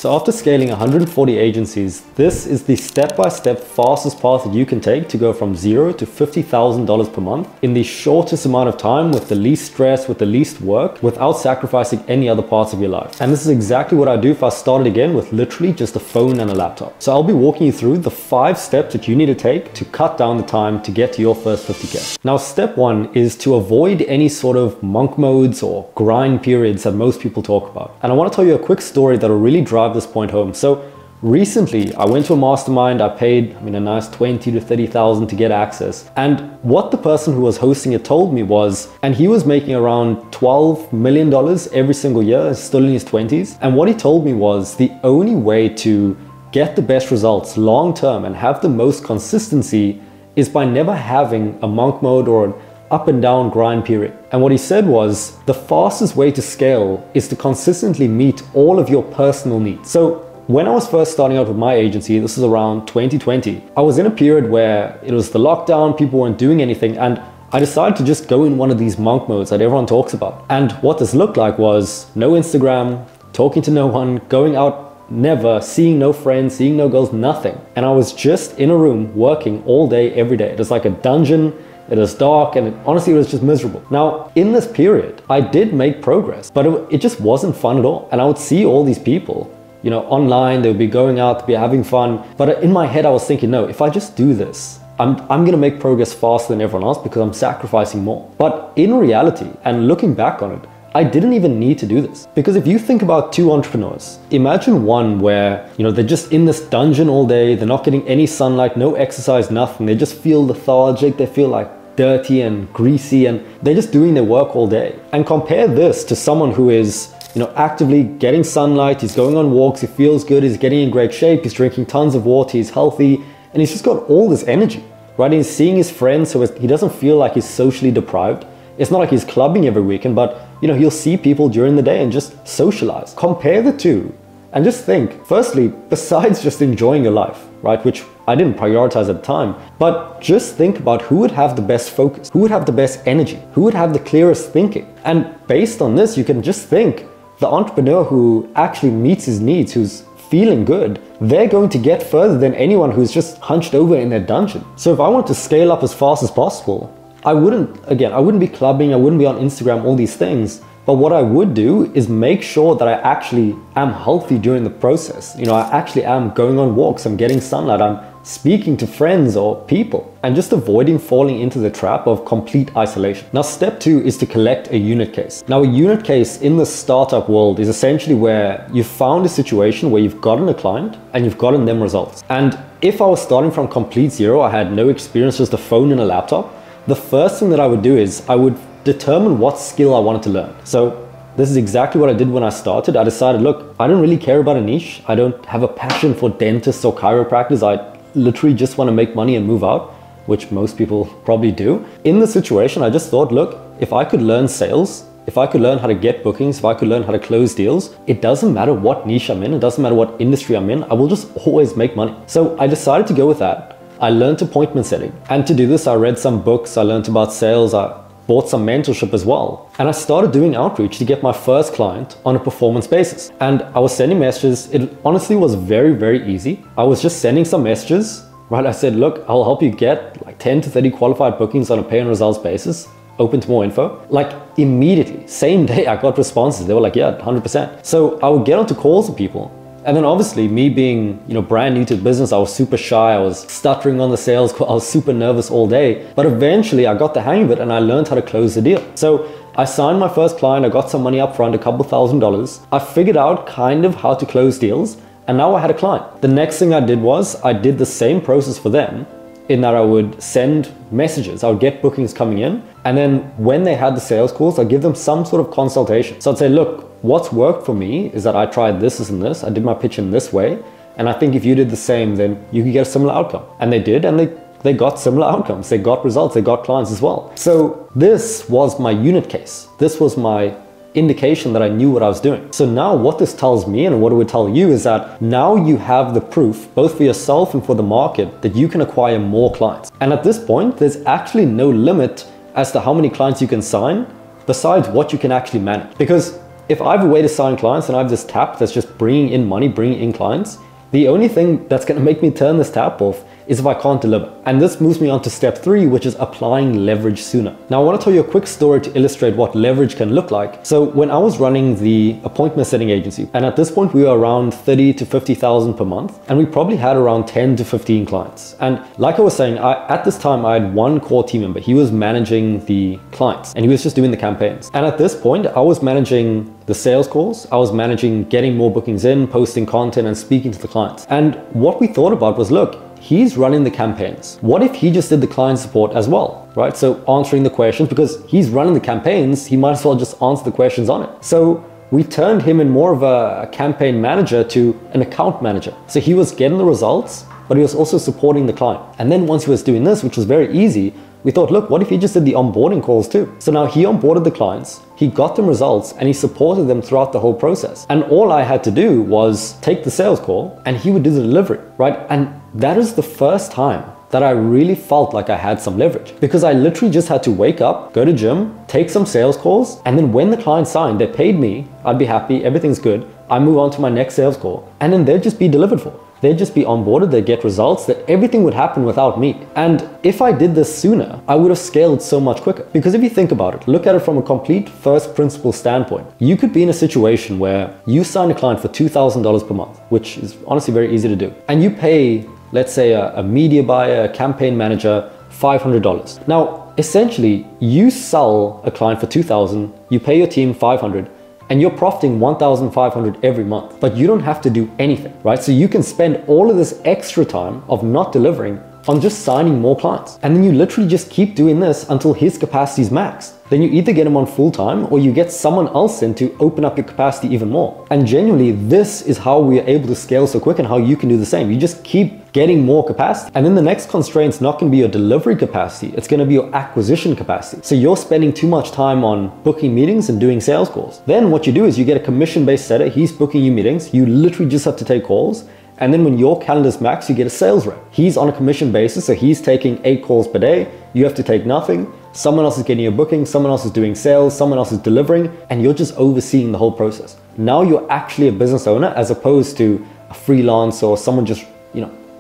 So after scaling 140 agencies, this is the step-by-step fastest path that you can take to go from $0 to $50,000 per month in the shortest amount of time, with the least stress, with the least work, without sacrificing any other parts of your life. And this is exactly what I do if I started again with literally just a phone and a laptop. So I'll be walking you through the 5 steps that you need to take to cut down the time to get to your first 50K. Now, step 1 is to avoid any sort of monk modes or grind periods that most people talk about. And I want to tell you a quick story that will really drive this point home. So recently I went to a mastermind. I paid, a nice 20 to 30,000 to get access. And what the person who was hosting it told me was, and he was making around $12 million every single year, still in his 20s. And what he told me was the only way to get the best results long term and have the most consistency is by never having a monk mode or an up and down grind period. And what he said was the fastest way to scale is to consistently meet all of your personal needs. So when I was first starting out with my agency, this is around 2020, I was in a period where it was the lockdown, people weren't doing anything, and I decided to just go in one of these monk modes that everyone talks about. And what this looked like was no Instagram, talking to no one, going out never, seeing no friends, seeing no girls, nothing. And I was just in a room working all day, every day. It was like a dungeon. It was dark, and honestly, it was just miserable. Now, in this period, I did make progress, but it just wasn't fun at all. And I would see all these people, online, they would be going out, to be having fun. But in my head, I was thinking, no, if I just do this, I'm gonna make progress faster than everyone else because I'm sacrificing more. But in reality, and looking back on it, I didn't even need to do this. Because if you think about 2 entrepreneurs, imagine one where, they're just in this dungeon all day, they're not getting any sunlight, no exercise, nothing. They just feel lethargic, they feel like dirty and greasy, and they're just doing their work all day. And compare this to someone who is, actively getting sunlight, he's going on walks, he feels good, he's getting in great shape, he's drinking tons of water, he's healthy, and he's just got all this energy, right? He's seeing his friends, so he doesn't feel like he's socially deprived. It's not like he's clubbing every weekend, but he'll see people during the day and just socialize. Compare the two and just think, firstly, besides just enjoying your life, right, which I didn't prioritize at the time, but just think about who would have the best focus, who would have the best energy, who would have the clearest thinking. And based on this, you can just think the entrepreneur who actually meets his needs, who's feeling good, they're going to get further than anyone who's just hunched over in their dungeon. So if I want to scale up as fast as possible, I wouldn't be clubbing, I wouldn't be on Instagram, all these things. But what I would do is make sure that I actually am healthy during the process. I actually am going on walks, I'm getting sunlight, I'm speaking to friends or people, and just avoiding falling into the trap of complete isolation. Now, step 2 is to collect a unit case. Now, a unit case in the startup world is essentially where you've found a situation where you've gotten a client and you've gotten them results. And if I was starting from complete zero, I had no experience, just a phone and a laptop, the first thing that I would do is I would determine what skill I wanted to learn. So this is exactly what I did when I started. I decided, look, I don't really care about a niche. I don't have a passion for dentists or chiropractors. I literally just want to make money and move out, which most people probably do. In the situation, I just thought, look, if I could learn sales, if I could learn how to get bookings, if I could learn how to close deals, it doesn't matter what niche I'm in, it doesn't matter what industry I'm in, I will just always make money. So I decided to go with that. I learned appointment setting. And to do this, I read some books, I learned about sales, I bought some mentorship as well. And I started doing outreach to get my first client on a performance basis. And I was sending messages. It honestly was very, very easy. I was just sending some messages, right? I said, look, I'll help you get like 10 to 30 qualified bookings on a pay and results basis. Open to more info. Like immediately, same day, I got responses. They were like, yeah, 100%. So I would get onto calls with people. And then obviously me being, brand new to the business, I was super shy. I was stuttering on the sales call. I was super nervous all day. But eventually I got the hang of it and I learned how to close the deal. So I signed my first client. I got some money up front, a couple $1,000s. I figured out kind of how to close deals. And now I had a client. The next thing I did was I did the same process for them, in that I would send messages. I would get bookings coming in. And then when they had the sales calls, I'd give them some sort of consultation. So I'd say, look, what's worked for me is that I tried this and this. I did my pitch in this way. And I think if you did the same, then you could get a similar outcome. And they did, and they got similar outcomes. They got results, they got clients as well. So this was my unit case. This was my indication that I knew what I was doing. So now what this tells me and what it would tell you is that now you have the proof, both for yourself and for the market, that you can acquire more clients. And at this point, there's actually no limit as to how many clients you can sign besides what you can actually manage. Because if I have a way to sign clients and I have this tap that's just bringing in money, bringing in clients, the only thing that's going to make me turn this tap off is if I can't deliver. And this moves me on to step 3, which is applying leverage sooner. Now, I want to tell you a quick story to illustrate what leverage can look like. So when I was running the appointment setting agency, and at this point we were around 30 to 50,000 per month, and we probably had around 10 to 15 clients. And like I was saying, at this time I had one core team member. He was managing the clients and he was just doing the campaigns. And at this point I was managing the sales calls, I was managing getting more bookings in, posting content and speaking to the clients. And what we thought about was, look, he's running the campaigns. What if he just did the client support as well, right? So answering the questions, because he's running the campaigns, he might as well just answer the questions on it. So we turned him in more of a campaign manager to an account manager. So he was getting the results, but he was also supporting the client. And then once he was doing this, which was very easy, we thought, look, what if he just did the onboarding calls too? So now he onboarded the clients, he got them results, and he supported them throughout the whole process. And all I had to do was take the sales call and he would do the delivery, right? And that is the first time that I really felt like I had some leverage, because I literally just had to wake up, go to gym, take some sales calls, and then when the client signed, they paid me, I'd be happy, everything's good. I move on to my next sales call, and then they'd just be delivered for. They'd just be onboarded, they'd get results, that everything would happen without me. And if I did this sooner, I would have scaled so much quicker. Because if you think about it, look at it from a complete first principle standpoint. You could be in a situation where you sign a client for $2,000 per month, which is honestly very easy to do. And you pay, let's say a media buyer, a campaign manager, $500. Now, essentially, you sell a client for $2,000, you pay your team $500, and you're profiting $1,500 every month, but you don't have to do anything, right? So you can spend all of this extra time of not delivering on just signing more clients. And then you literally just keep doing this until his capacity is maxed. Then you either get him on full time or you get someone else in to open up your capacity even more. And genuinely, this is how we are able to scale so quick and how you can do the same. You just keep getting more capacity. And then the next constraint is not going to be your delivery capacity. It's going to be your acquisition capacity. So you're spending too much time on booking meetings and doing sales calls. Then what you do is you get a commission-based setter. He's booking you meetings. You literally just have to take calls. And then when your calendar's max, you get a sales rep. He's on a commission basis, so he's taking 8 calls per day. You have to take nothing. Someone else is getting your booking, someone else is doing sales, someone else is delivering, and you're just overseeing the whole process. Now you're actually a business owner as opposed to a freelancer or someone just,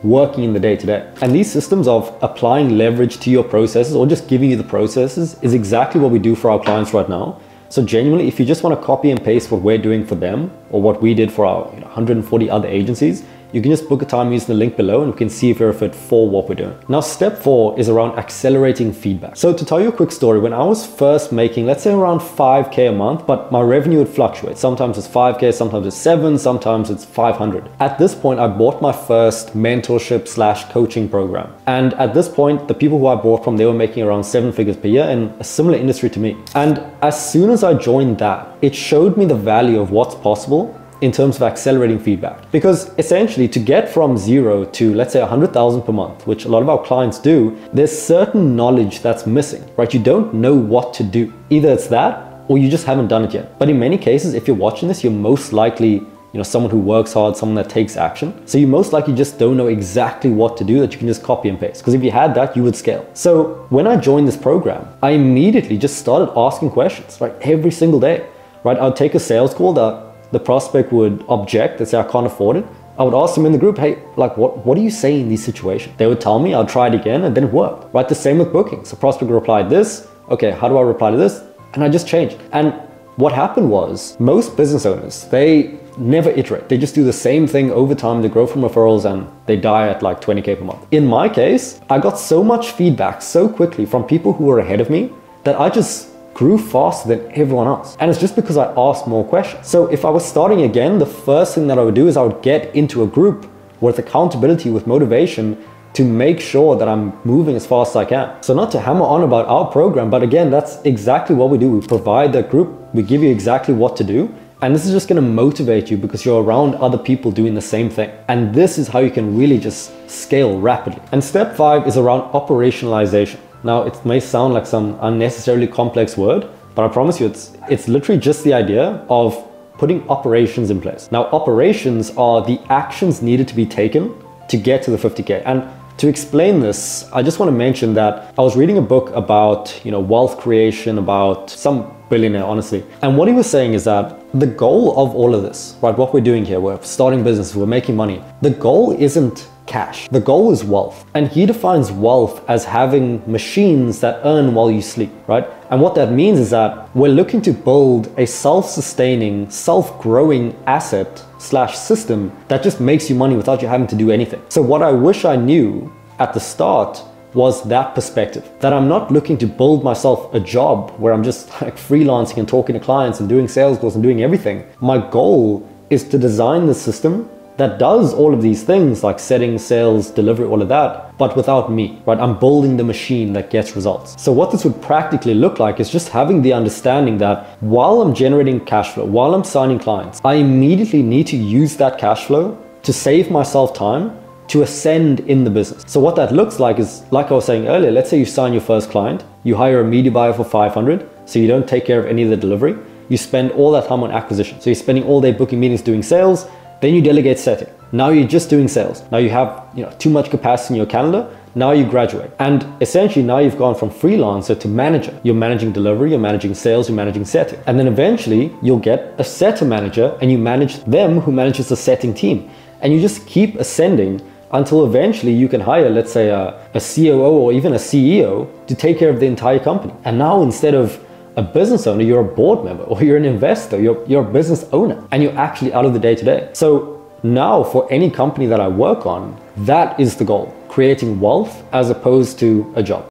working in the day-to-day. And these systems of applying leverage to your processes or just giving you the processes is exactly what we do for our clients right now. So genuinely, if you just want to copy and paste what we're doing for them or what we did for our 140 other agencies, you can just book a time using the link below and we can see if you're a fit for what we're doing. Now, step 4 is around accelerating feedback. So to tell you a quick story, when I was first making, let's say around 5K a month, but my revenue would fluctuate. Sometimes it's 5K, sometimes it's 7, sometimes it's 500. At this point, I bought my first mentorship / coaching program. And at this point, the people who I bought from, they were making around 7 figures per year in a similar industry to me. And as soon as I joined that, it showed me the value of what's possible in terms of accelerating feedback. Because essentially, to get from 0 to, let's say, 100,000 per month, which a lot of our clients do, there's certain knowledge that's missing, right? You don't know what to do. Either it's that or you just haven't done it yet. But in many cases, if you're watching this, you're most likely someone who works hard, someone that takes action. So you most likely just don't know exactly what to do that you can just copy and paste. Because if you had that, you would scale. So when I joined this program, I immediately just started asking questions, right? Every single day, right? I'd take a sales call that the prospect would object and say, I can't afford it. I would ask them in the group, hey, what do you say in these situations? They would tell me, I'll try it again, and then it worked, right? The same with bookings. The prospect replied this, okay, how do I reply to this? And I just changed. And what happened was, most business owners, they never iterate. They just do the same thing over time. They grow from referrals and they die at like 20K per month. In my case, I got so much feedback so quickly from people who were ahead of me that I just grew faster than everyone else. And it's just because I asked more questions. So if I was starting again, the first thing that I would do is I would get into a group with accountability, with motivation, to make sure that I'm moving as fast as I can. So not to hammer on about our program, but again, that's exactly what we do. We provide that group, we give you exactly what to do. And this is just gonna motivate you because you're around other people doing the same thing. And this is how you can really just scale rapidly. And step 5 is around operationalization. Now, it may sound like some unnecessarily complex word, but I promise you, it's literally just the idea of putting operations in place. Now, operations are the actions needed to be taken to get to the 50K. And to explain this, I just want to mention that I was reading a book about, wealth creation, about some billionaire, honestly. And what he was saying is that the goal of all of this, right, what we're doing here, we're starting business, we're making money. The goal isn't cash. The goal is wealth. And he defines wealth as having machines that earn while you sleep, right? And what that means is that we're looking to build a self-sustaining, self-growing asset slash system that just makes you money without you having to do anything. So what I wish I knew at the start was that perspective, that I'm not looking to build myself a job where I'm just like freelancing and talking to clients and doing sales calls and doing everything. My goal is to design the system that does all of these things like setting, sales, delivery, all of that, but without me, right? I'm building the machine that gets results. So what this would practically look like is just having the understanding that while I'm generating cash flow, while I'm signing clients, I immediately need to use that cash flow to save myself time to ascend in the business. So what that looks like is, like I was saying earlier, let's say you sign your first client, you hire a media buyer for 500, so you don't take care of any of the delivery. You spend all that time on acquisition. So you're spending all day booking meetings, doing sales, then you delegate setting. Now you're just doing sales. Now you have too much capacity in your calendar. Now you graduate. And essentially now you've gone from freelancer to manager. You're managing delivery, you're managing sales, you're managing setting. And then eventually you'll get a setter manager and you manage them who manages the setting team. And you just keep ascending until eventually you can hire, let's say a COO or even a CEO to take care of the entire company. And now instead of a business owner, you're a board member or you're an investor, you're a business owner and you're actually out of the day-to-day. So now for any company that I work on, that is the goal, creating wealth as opposed to a job.